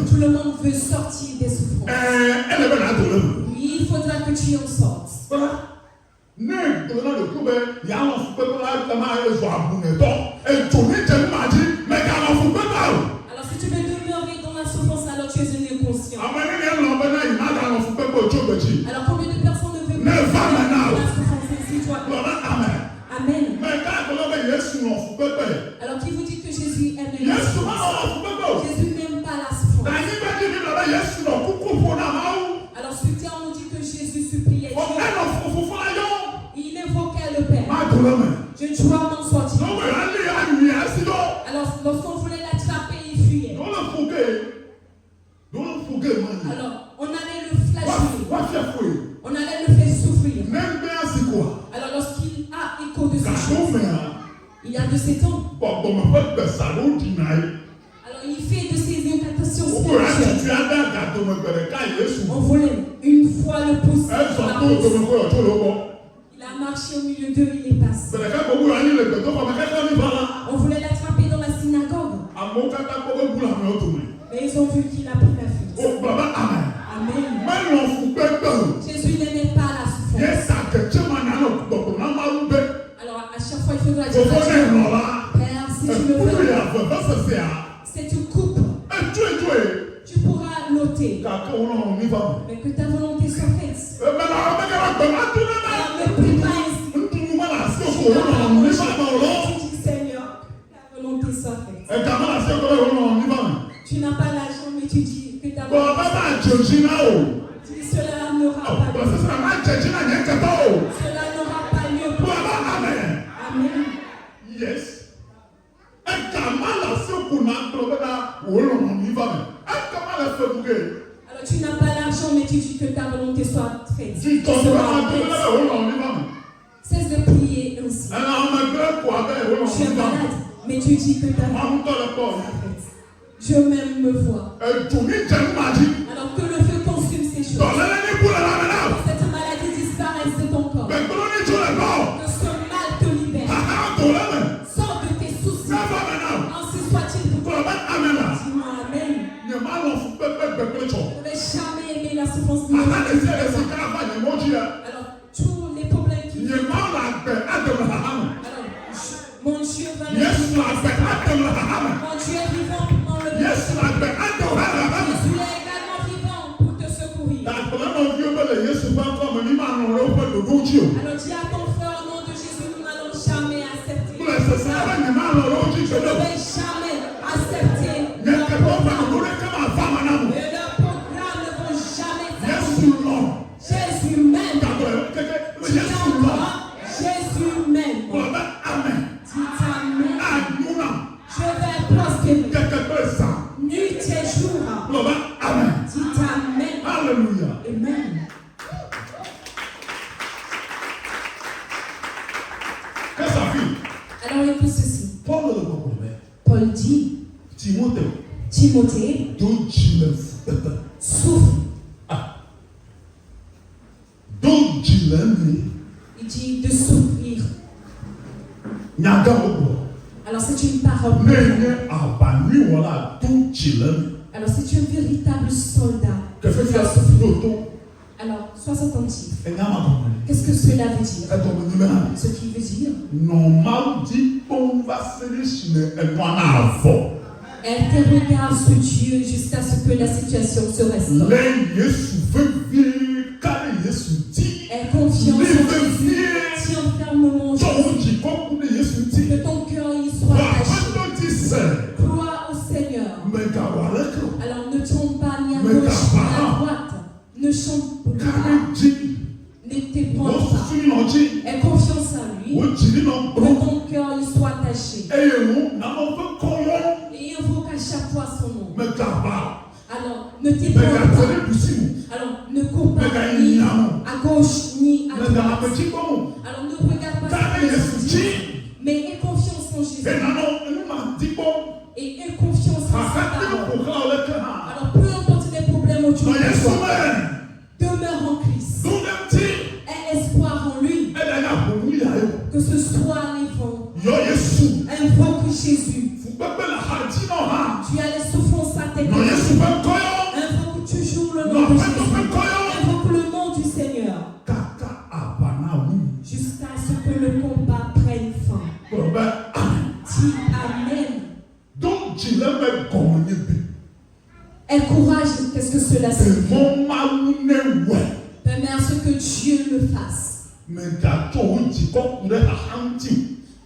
Speaker 1: Tout le monde veut sortir des souffrances. Oui, il faudra que tu en sortes. Alors si tu veux demeurer dans la souffrance, alors tu es un inconscient. Alors combien de personnes ne veulent pas dans la souffrance ainsi toi? Amen. Alors qui vous dit que Jésus aime la souffrance? Jésus n'aime pas la souffrance. Alors sur terre on nous dit que Jésus suppliait Dieu. Il invoquait le Père. Je dois m'en sortir. Alors lorsqu'on voulait l'attraper, il fuyait. Alors on allait le flageller. On allait le faire souffrir. Alors lorsqu'il a écho de ces choses, il y a de ces temps. Alors il fait de ces incantations spirituelles. On voulait une fois doit le pousser
Speaker 2: Elles
Speaker 1: sur la
Speaker 2: sont toutes
Speaker 1: route.
Speaker 2: de me faire tout le
Speaker 1: Il a marché au milieu d'eux, il est passé.
Speaker 2: Mais quand vous allez le béton, comme quelqu'un dit voilà.
Speaker 1: On voulait l'attraper dans la synagogue.
Speaker 2: À mon cas, t'as pas beaucoup la main autour.
Speaker 1: Mais ils ont vu qu'il a pris la fuite.
Speaker 2: Oh, baba, amen.
Speaker 1: Amen.
Speaker 2: Mais l'on fout pas.
Speaker 1: Jésus n'aimait pas la souffrance.
Speaker 2: Yes, ça que tu m'as dit, donc on a mal ou bien.
Speaker 1: Alors à chaque fois, il faudra
Speaker 2: Faut
Speaker 1: dire à
Speaker 2: faire
Speaker 1: Dieu,
Speaker 2: un là.
Speaker 1: Père, si tu me
Speaker 2: Pour lui,
Speaker 1: veux,
Speaker 2: c'est ça.
Speaker 1: si tu coupes, tu pourras l'ôter.
Speaker 2: Car on y va.
Speaker 1: Mais que ta volonté soit faite.
Speaker 2: Mais non,
Speaker 1: Alors ne prie pas ainsi. Tu dis, Seigneur, ta volonté soit faite. Tu n'as pas l'argent, mais tu dis que ta volonté soit faite. Dis, cela n'aura pas lieu. Cela n'aura pas lieu pour toi. Amen.
Speaker 2: Yes.
Speaker 1: Alors tu n'as pas l'argent, mais tu dis que ta volonté soit faite.
Speaker 2: Tu
Speaker 1: Que sera faite. Cesse de prier ainsi. Tu es malade, mais tu dis que ta volonté soit faite. Dieu même me voit. Alors que le feu consume ces choses. Que cette maladie disparaisse de ton corps. Que ce mal te libère. Sors de tes soucis. Ainsi soit-il pour toi. Dis-moi Amen. Je ne vais jamais aimer la souffrance. Alors, tous les problèmes qui viennent. Alors, mon Dieu va le Mon Dieu est vivant pour le
Speaker 2: Yes,
Speaker 1: Jésus est également vivant pour te secourir. Alors dis à ton frère au nom de Jésus, nous n'allons jamais accepter. Je ne vais jamais accepter leur programme. Et leurs programmes ne vont jamais accepter. Jésus m'aime. Dis encore, Jésus m'aime. Dis Amen. Je vais prospérer. Nuit et jour. Dis Amen.
Speaker 2: Alléluia.
Speaker 1: Amen.
Speaker 2: Qu'est-ce que ça fait?
Speaker 1: Alors écoute ceci.
Speaker 2: Paul
Speaker 1: dit,
Speaker 2: Timothée,
Speaker 1: souffre. Il dit de souffrir. Alors c'est une parole. Alors c'est un véritable soldat. Alors sois attentif. Qu'est-ce que cela veut dire? Ce qui veut dire, elle te regarde sur Dieu jusqu'à ce que la situation se restaure. Elle confiance en Jésus. Tiens fermement en Jésus. Que ton cœur y soit attaché. Crois au Seigneur. Alors ne tombe pas ni à gauche ni à droite. Ne chante pas. Ne t'ébranle pas. Aie confiance en lui. Que ton cœur y soit attaché. Et invoque à chaque fois son nom. Alors ne t'ébranle pas. Alors ne cours pas ni à gauche ni à droite. Alors ne regarde pas ce que mais aie confiance en Jésus. Et aie confiance en sa parole. Alors peu importe les problèmes autour de toi, demeure en Christ. Aie espoir en lui. Que ce soit les vents. Invoque Jésus. Tu as les souffrances à tes côtés. Invoque toujours le nom de Jésus. Invoque le nom du Seigneur. Jusqu'à ce que le combat prenne fin. Dis Amen. Aie courage, qu'est-ce que cela signifie? Permets à ce que Dieu le fasse.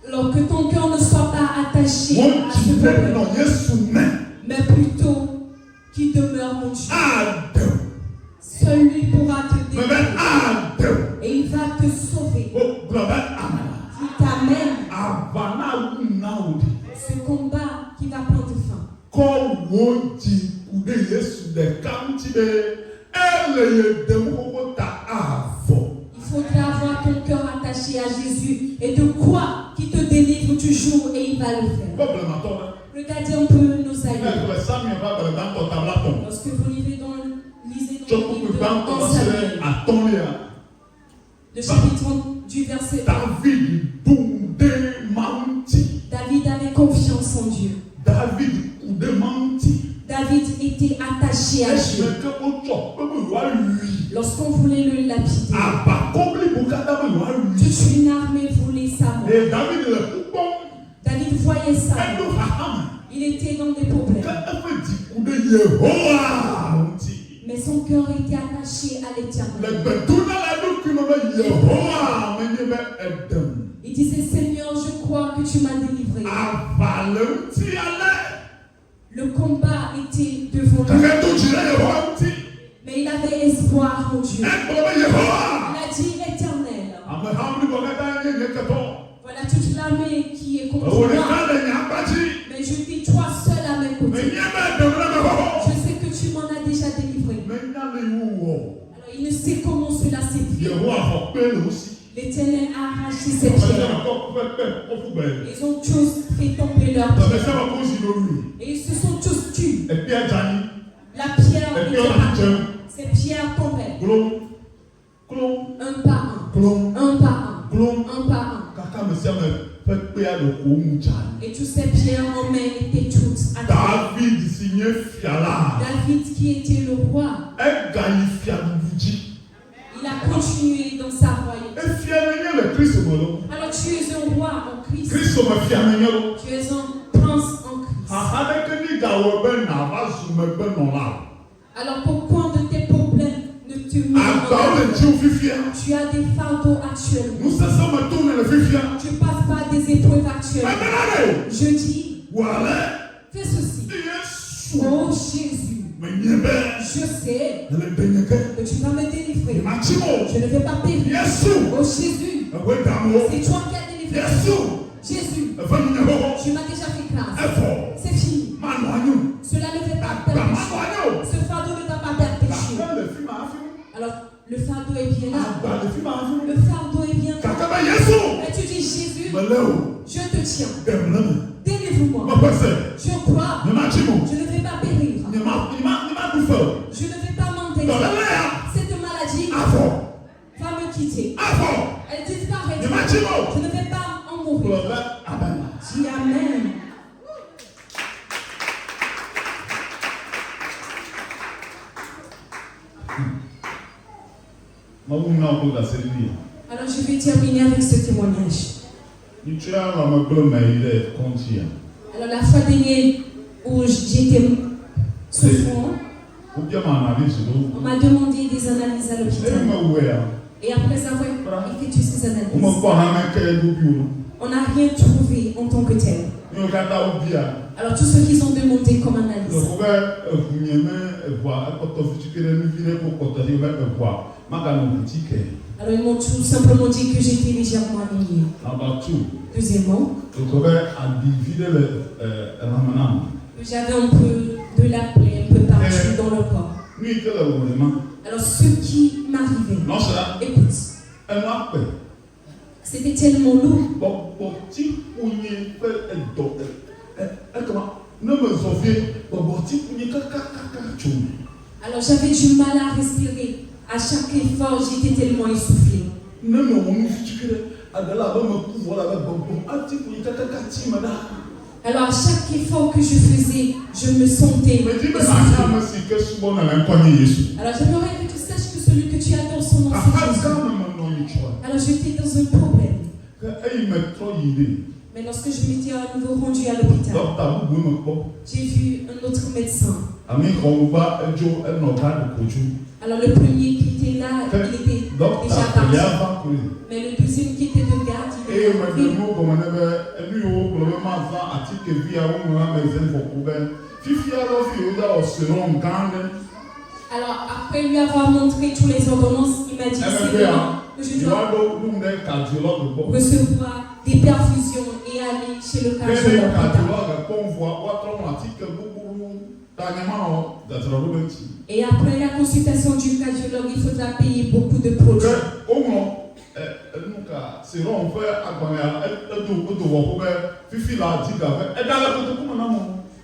Speaker 1: Alors que ton cœur ne soit pas attaché à ce problème, mais plutôt qu'il demeure mon Dieu. Seul lui pourra te délivrer. Et il va te sauver. Dis Amen. Ce combat qui va prendre fin. Il faudra avoir ton cœur attaché à Jésus et de quoi qui te délivre toujours et il va le faire. Regardez un peu nos aïeux. Lorsque vous lisez dans le livre de Samuel, Le chapitre 30 du verset 1. David avait confiance en Dieu. David était attaché à Dieu. Lorsqu'on voulait le lapider, toute une armée voulait sa mort. David voyait ça. Il était dans des problèmes. Mais son cœur était attaché à l'Éternel. Il disait, Seigneur, je crois que tu m'as délivré. Le combat était devant lui. Mais il avait espoir en Dieu. Il a dit, l'Éternel. Voilà toute l'armée qui est contre moi. Mais je dis, toi seul à mes côtés. Je sais que tu m'en as déjà délivré. Alors il ne sait comment cela s'est fait. L'Éternel a arraché ses pierres. Ils ont tous fait tomber leurs pierres. Et ils se sont tous tués. La pierre était partie. Ces pierres tombaient. Un par un. Un par un. Un par un. Et toutes ces pierres en main étaient toutes attaquées. David qui était le roi. Il a continué dans sa royauté. Alors tu es un roi en Christ. Tu es un prince en Christ. Alors pourquoi de tes problèmes ne te mettent tu as des fardeaux actuellement. Tu passes par des épreuves actuellement. Je dis, fais ceci. Oh Jésus. Je sais que tu vas me délivrer. Je ne vais pas périr. Oh Jésus, c'est toi qui as délivré. Jésus, tu m'as déjà fait grâce. C'est fini. Cela ne fait pas perdre péché. Ce fardeau ne va pas perdre péché. Alors, le fardeau est bien là. Le fardeau est bien là. Et tu dis, Jésus, je te tiens. Délivre-moi. Je crois. Je ne vais pas périr. Je ne vais pas m'enterrer. Cette maladie va me quitter. Elle disparaît. Je ne vais pas en mourir. Dis Amen. Alors je vais terminer avec ce témoignage. Alors la fois dernière où j'étais souffrant, on m'a demandé des analyses à l'hôpital. Et après avoir effectué ces analyses, on n'a rien trouvé en tant que tel. Alors tous ceux qui ont demandé comme analyse, alors ils m'ont tout simplement dit que j'étais légèrement anémiée. Deuxièmement, que j'avais un peu de la plaie, un peu partout dans le corps. Alors ce qui m'arrivait, écoute, c'était tellement lourd. Alors j'avais du mal à respirer. À chaque effort, j'étais tellement essoufflée. Alors à chaque effort que je faisais, je me sentais essoufflée. Alors j'aimerais que tu saches que celui que tu adores son nom, c'est Jésus. Alors j'étais dans un problème. Mais lorsque je m'étais à nouveau rendu à l'hôpital, j'ai vu un autre médecin. Alors le premier qui était là, il était déjà parti. Mais le deuxième qui était de garde, il est arrivé. Alors après lui avoir montré tous les ordonnances, il m'a dit que je dois recevoir des perfusions et aller chez le cardiologue. Et après la consultation du cardiologue, il faudra payer beaucoup de produits.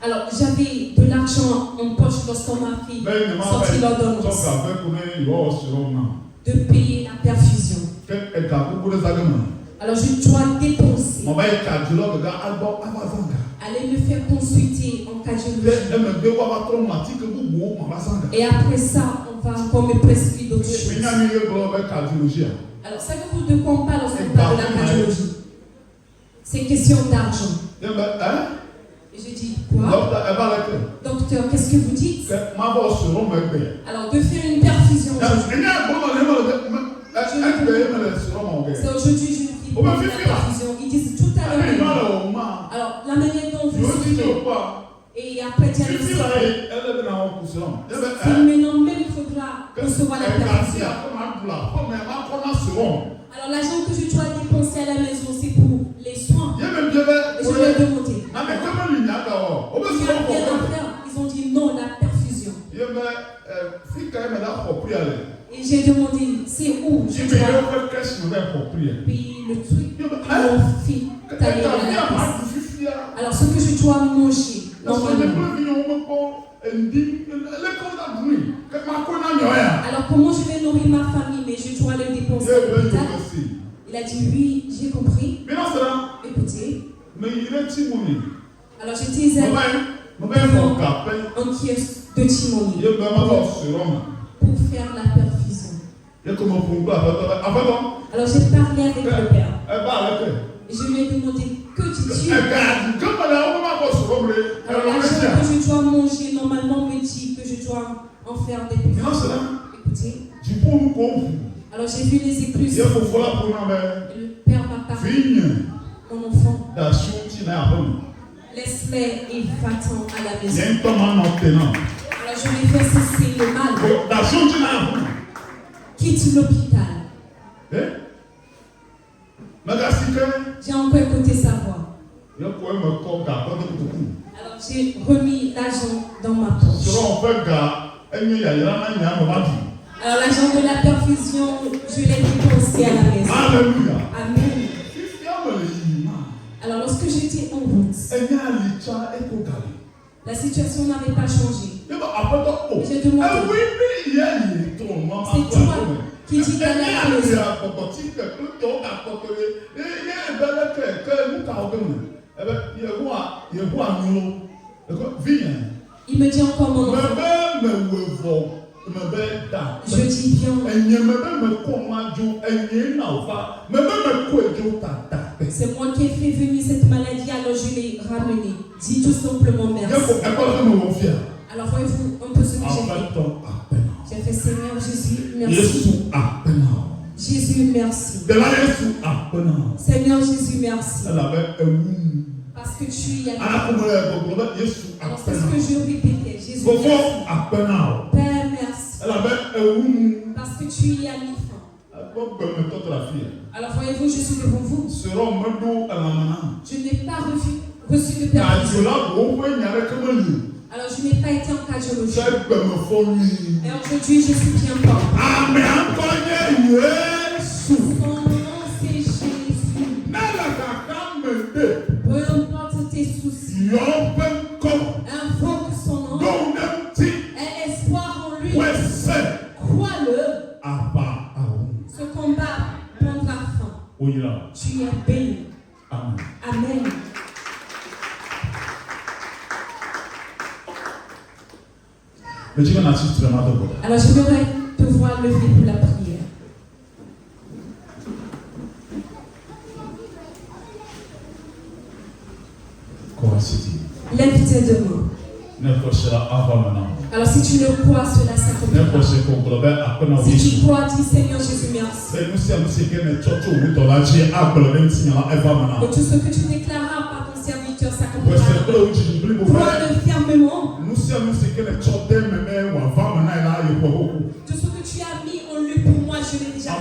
Speaker 1: Alors j'avais de l'argent en poche lorsqu'on m'a fait sortir l'ordonnance. de payer la perfusion. Alors je dois dépenser. Allez me faire consulter en cardiologie. Et après ça, on va encore me prescrire d'autres choses. Alors, savez-vous de quoi on parle lorsqu'on parle de la cardiologie? C'est question d'argent. Et je dis, quoi? Docteur, qu'est-ce que vous dites? Alors, de faire une perfusion. C'est aujourd'hui, je ne dis pas de la perfusion. Ils disent tout à l'heure. Alors, la manière dont vous suivez. Et après, diagnostic. Maintenant, même il faudra recevoir la perfusion. Alors, l'argent que je dois dépenser à la maison, c'est pour les soins. Et je vais demander. Ils ont dit non, la perfusion. Et j'ai demandé, c'est où je dois payer le truc. Mon fils, alors, ce que je dois manger, alors, comment je vais nourrir ma famille, mais je dois le dépenser à l'hôpital? Il a dit oui, j'ai compris. Écoutez. Alors, j'étais allé en kiosque de Timoni pour faire la perfusion. Alors, j'ai parlé avec le père. Et je lui ai demandé, que dis-tu? Alors, l'argent que je dois manger, normalement, me dit que je dois en faire des perfusions. Écoutez. Alors, j'ai vu les écluses. Et le père m'a parlé. Mon enfant, laisse-les et va-t'en à la maison. Alors, je vais faire cesser le mal. Quitte l'hôpital. J'ai encore écouté sa voix. Alors, j'ai remis l'argent dans ma poche. Alors, l'argent de la perfusion, je l'ai dépensé à la maison.
Speaker 2: Alléluia.
Speaker 1: Amen. Alors, lorsque j'étais en route, la situation n'avait pas changé. J'ai demandé, c'est toi qui dis dans la maison. Il me dit encore mon enfant. Je dis bien. C'est moi qui ai fait venir cette maladie, alors je l'ai ramenée. Dis tout simplement merci. Alors voyez-vous un peu ce que j'ai fait. J'ai fait Seigneur Jésus, merci. Jésus, merci. Seigneur Jésus, merci. Parce que tu y as dit. Alors c'est ce que je répétais. Jésus, merci. Père, merci. Parce que tu y as mis fin. Alors voyez-vous, je suis devant vous. Je n'ai pas reçu de permission. Alors je n'ai pas été en cardiologie. Et aujourd'hui, je suis bien fort. Son nom, c'est Jésus. Peu importe tes soucis. Invoque son nom. Aie espoir en lui. Crois-le. Ce combat prendra fin. Tu es béni. Amen. Alors j'aimerais te voir lever pour la prière. Lève tes deux mains. Alors si tu le crois, cela s'accomplira. Si tu crois, dis Seigneur Jésus, merci. Et tout ce que tu déclaras par ton serviteur s'accomplira. Crois-le fermement. Tout ce que tu as mis en lui pour moi, je l'ai déjà fait.